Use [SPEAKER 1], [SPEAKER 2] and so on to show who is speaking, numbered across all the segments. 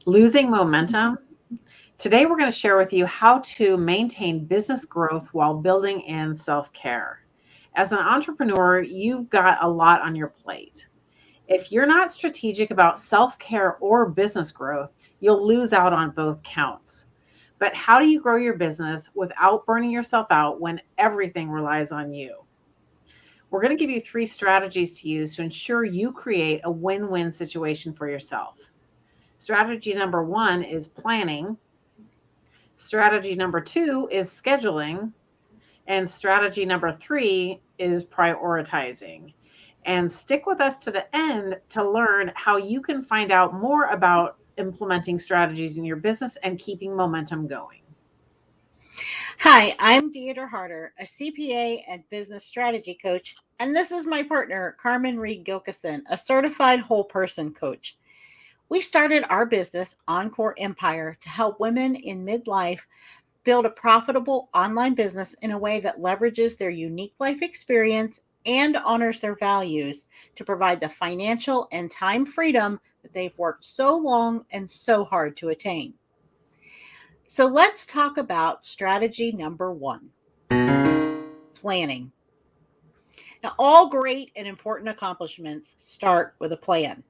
[SPEAKER 1] Losing momentum. Today, we're going to share with you how to maintain business growth while building in self care. As an entrepreneur, you've got a lot on your plate. If you're not strategic about self care or business growth, you'll lose out on both counts. But how do you grow your business without burning yourself out when everything relies on you? We're going to give you three strategies to use to ensure you create a win win situation for yourself. Strategy number one is planning. Strategy number two is scheduling. And strategy number three is prioritizing. And stick with us to the end to learn how you can find out more about implementing strategies in your business and keeping momentum going.
[SPEAKER 2] Hi, I'm Deidre Harder, a CPA and business strategy coach, and this is my partner, Carmen Reed Gilkison, a certified whole person coach. We started our business, Encore Empire, to help women in midlife build a profitable online business in a way that leverages their unique life experience and honors their values to provide the financial and time freedom that they've worked so long and so hard to attain. So let's talk about strategy number one, planning. Now, all great and important accomplishments start with a plan.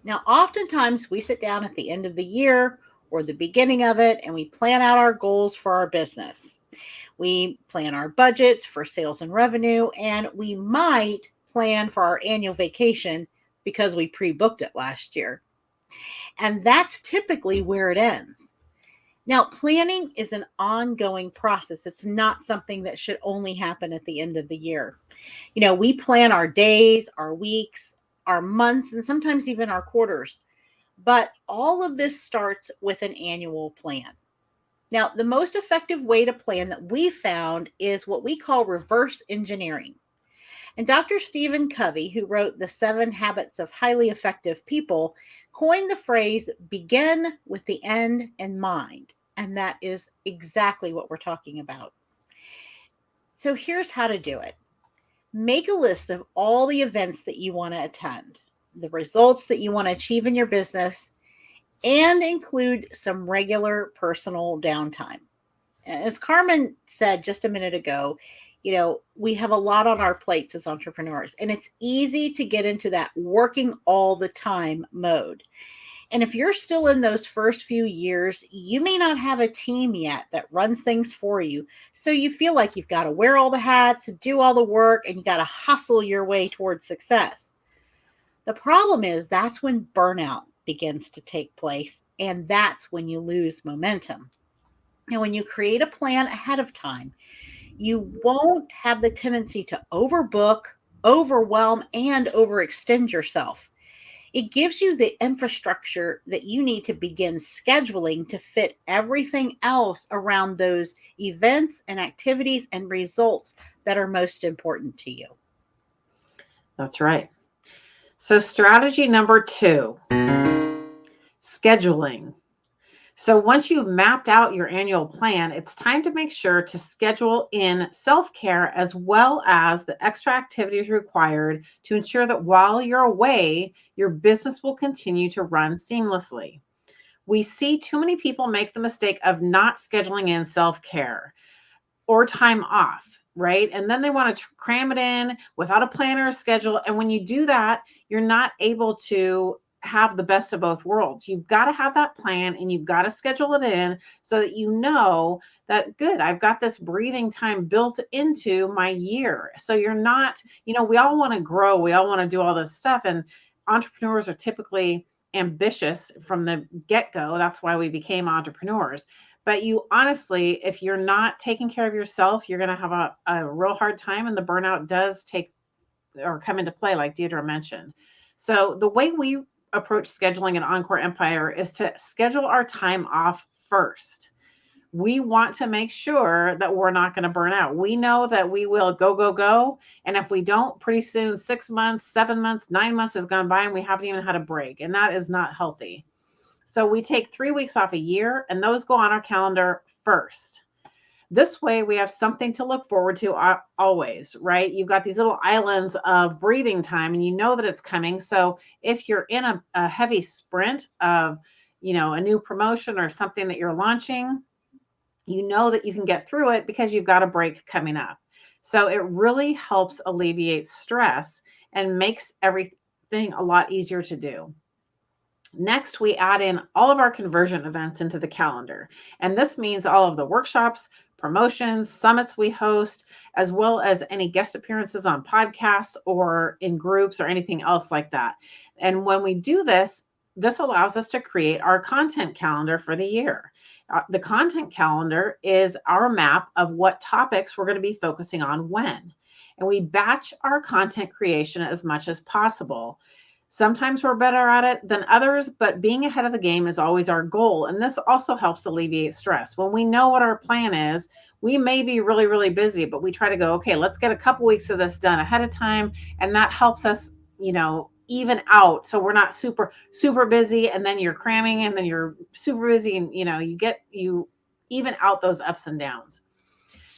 [SPEAKER 2] Now, oftentimes we sit down at the end of the year or the beginning of it and we plan out our goals for our business. We plan our budgets for sales and revenue, and we might plan for our annual vacation because we pre booked it last year. And that's typically where it ends. Now, planning is an ongoing process. It's not something that should only happen at the end of the year. We plan our days, our weeks, our months, and sometimes even our quarters. But all of this starts with an annual plan. Now, the most effective way to plan that we found is what we call reverse engineering. And Dr. Stephen Covey, who wrote The 7 Habits of Highly Effective People, coined the phrase begin with the end in mind. And that is exactly what we're talking about. So here's how to do it. Make a list of all the events that you want to attend, the results that you want to achieve in your business, and include some regular personal downtime. And as Carmen said just a minute ago, we have a lot on our plates as entrepreneurs, and it's easy to get into that working all the time mode. And if you're still in those first few years, you may not have a team yet that runs things for you. So you feel like you've got to wear all the hats, do all the work, and you got to hustle your way towards success. The problem is that's when burnout begins to take place, and that's when you lose momentum. Now, when you create a plan ahead of time, you won't have the tendency to overbook, overwhelm, and overextend yourself. It gives you the infrastructure that you need to begin scheduling to fit everything else around those events and activities and results that are most important to you.
[SPEAKER 1] That's right. So, strategy number two, scheduling. So once you've mapped out your annual plan, it's time to make sure to schedule in self-care as well as the extra activities required to ensure that while you're away, your business will continue to run seamlessly. We see too many people make the mistake of not scheduling in self-care or time off, right? And then they want to cram it in without a plan or a schedule. And when you do that, you're not able to have the best of both worlds. You've got to have that plan and you've got to schedule it in so that you know that good, I've got this breathing time built into my year. So you're not, we all want to grow, we all want to do all this stuff. And entrepreneurs are typically ambitious from the get-go. That's why we became entrepreneurs. But you honestly, if you're not taking care of yourself, you're going to have a real hard time, and the burnout does take or come into play, like Deidre mentioned. So the way we approach scheduling at Encore Empire is to schedule our time off first. We want to make sure that we're not going to burn out. We know that we will go, go, go. And if we don't, pretty soon, 6 months, 7 months, 9 months has gone by and we haven't even had a break. And that is not healthy. So we take 3 weeks off a year, and those go on our calendar first. This way, we have something to look forward to always, right? You've got these little islands of breathing time, and you know that it's coming. So if you're in a heavy sprint of, a new promotion or something that you're launching, you know that you can get through it because you've got a break coming up. So it really helps alleviate stress and makes everything a lot easier to do. Next, we add in all of our conversion events into the calendar. And this means all of the workshops, promotions, summits we host, as well as any guest appearances on podcasts or in groups or anything else like that. And when we do this, this allows us to create our content calendar for the year. The content calendar is our map of what topics we're going to be focusing on when. And we batch our content creation as much as possible. Sometimes we're better at it than others, but being ahead of the game is always our goal. And this also helps alleviate stress. When we know what our plan is, we may be really, really busy, but we try to go, okay, let's get a couple weeks of this done ahead of time. And that helps us, even out. So we're not super, super busy and then you're cramming and then you're super busy and, you even out those ups and downs.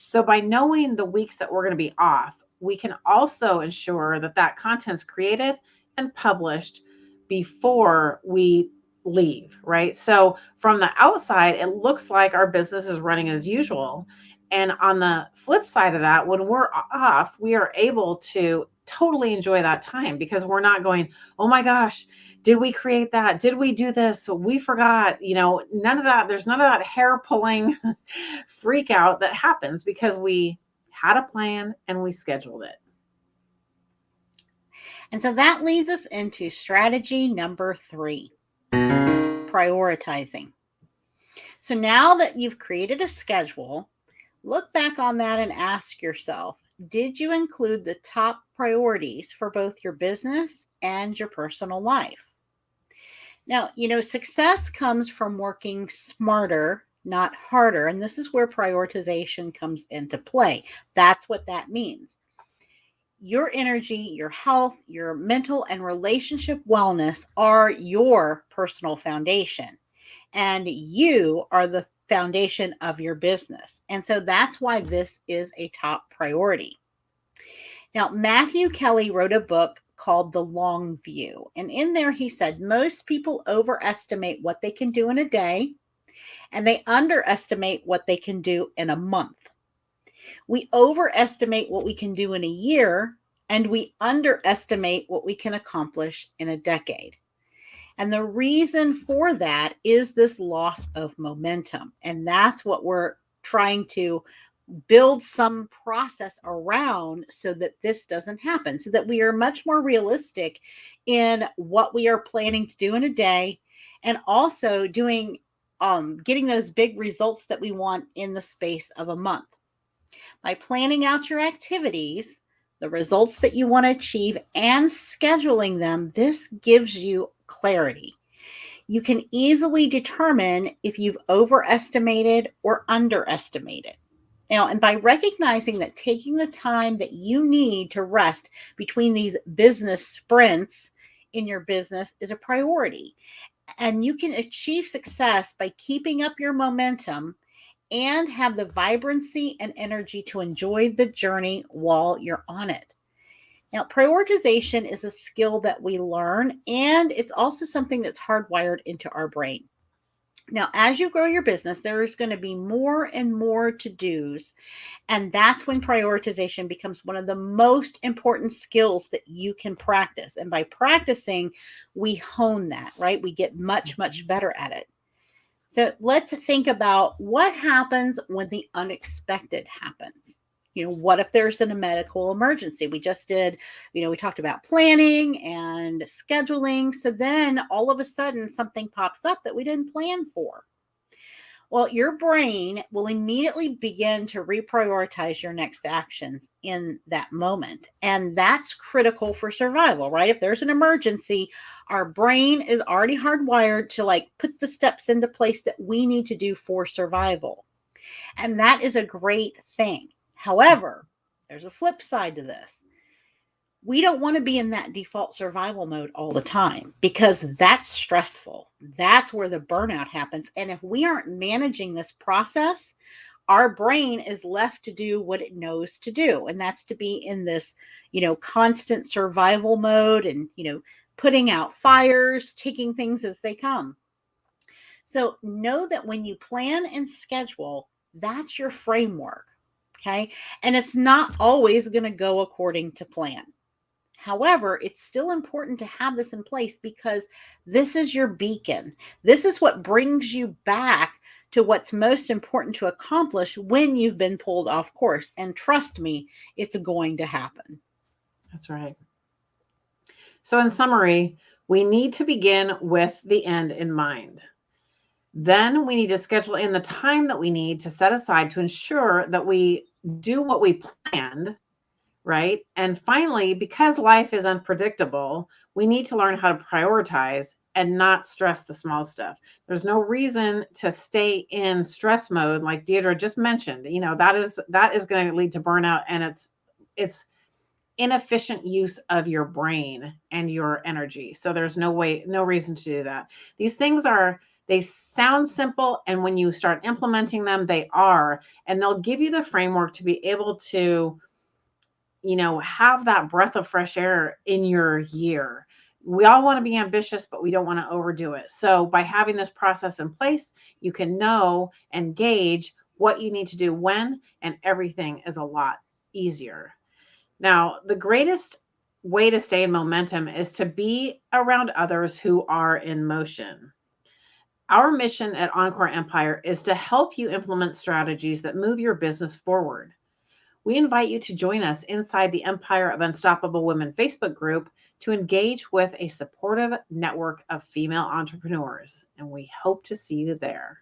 [SPEAKER 1] So by knowing the weeks that we're going to be off, we can also ensure that content's created and published before we leave, right? So from the outside, it looks like our business is running as usual. And on the flip side of that, when we're off, we are able to totally enjoy that time because we're not going, oh my gosh, did we create that? Did we do this? We forgot, none of that. There's none of that hair pulling freak out that happens because we had a plan and we scheduled it.
[SPEAKER 2] And so that leads us into strategy number 3, prioritizing. So now that you've created a schedule, look back on that and ask yourself, did you include the top priorities for both your business and your personal life? Now, success comes from working smarter, not harder. And this is where prioritization comes into play. That's what that means. Your energy, your health, your mental and relationship wellness are your personal foundation. And you are the foundation of your business. And so that's why this is a top priority. Now, Matthew Kelly wrote a book called The Long View. And in there, he said, most people overestimate what they can do in a day, and they underestimate what they can do in a month. We overestimate what we can do in a year, and we underestimate what we can accomplish in a decade. And the reason for that is this loss of momentum. And that's what we're trying to build some process around so that this doesn't happen, so that we are much more realistic in what we are planning to do in a day, and also getting those big results that we want in the space of a month. By planning out your activities, the results that you want to achieve, and scheduling them, this gives you clarity. You can easily determine if you've overestimated or underestimated. Now, and by recognizing that taking the time that you need to rest between these business sprints in your business is a priority. And you can achieve success by keeping up your momentum and have the vibrancy and energy to enjoy the journey while you're on it. Now, prioritization is a skill that we learn, and it's also something that's hardwired into our brain. Now, as you grow your business, there's going to be more and more to-dos, and that's when prioritization becomes one of the most important skills that you can practice. And by practicing, we hone that, right? We get much, much better at it. So let's think about what happens when the unexpected happens. What if there's a medical emergency? We just did, we talked about planning and scheduling. So then all of a sudden something pops up that we didn't plan for. Well, your brain will immediately begin to reprioritize your next actions in that moment. And that's critical for survival, right? If there's an emergency, our brain is already hardwired to put the steps into place that we need to do for survival. And that is a great thing. However, there's a flip side to this. We don't want to be in that default survival mode all the time because that's stressful. That's where the burnout happens. And if we aren't managing this process, our brain is left to do what it knows to do. And that's to be in this, constant survival mode and, putting out fires, taking things as they come. So know that when you plan and schedule, that's your framework. Okay. And it's not always going to go according to plan. However, it's still important to have this in place because this is your beacon. This is what brings you back to what's most important to accomplish when you've been pulled off course. And trust me, it's going to happen.
[SPEAKER 1] That's right. So, in summary, we need to begin with the end in mind. Then we need to schedule in the time that we need to set aside to ensure that we do what we planned, right? And finally, because life is unpredictable, we need to learn how to prioritize and not stress the small stuff. There's no reason to stay in stress mode like Deirdre just mentioned. That is going to lead to burnout, and it's inefficient use of your brain and your energy. So there's no reason to do that. These things they sound simple, and when you start implementing them, they are, and they'll give you the framework to be able to have that breath of fresh air in your year. We all want to be ambitious, but we don't want to overdo it. So by having this process in place, you can know and gauge what you need to do when, and everything is a lot easier. Now, the greatest way to stay in momentum is to be around others who are in motion. Our mission at Encore Empire is to help you implement strategies that move your business forward. We invite you to join us inside the Empire of Unstoppable Women Facebook group to engage with a supportive network of female entrepreneurs, and we hope to see you there.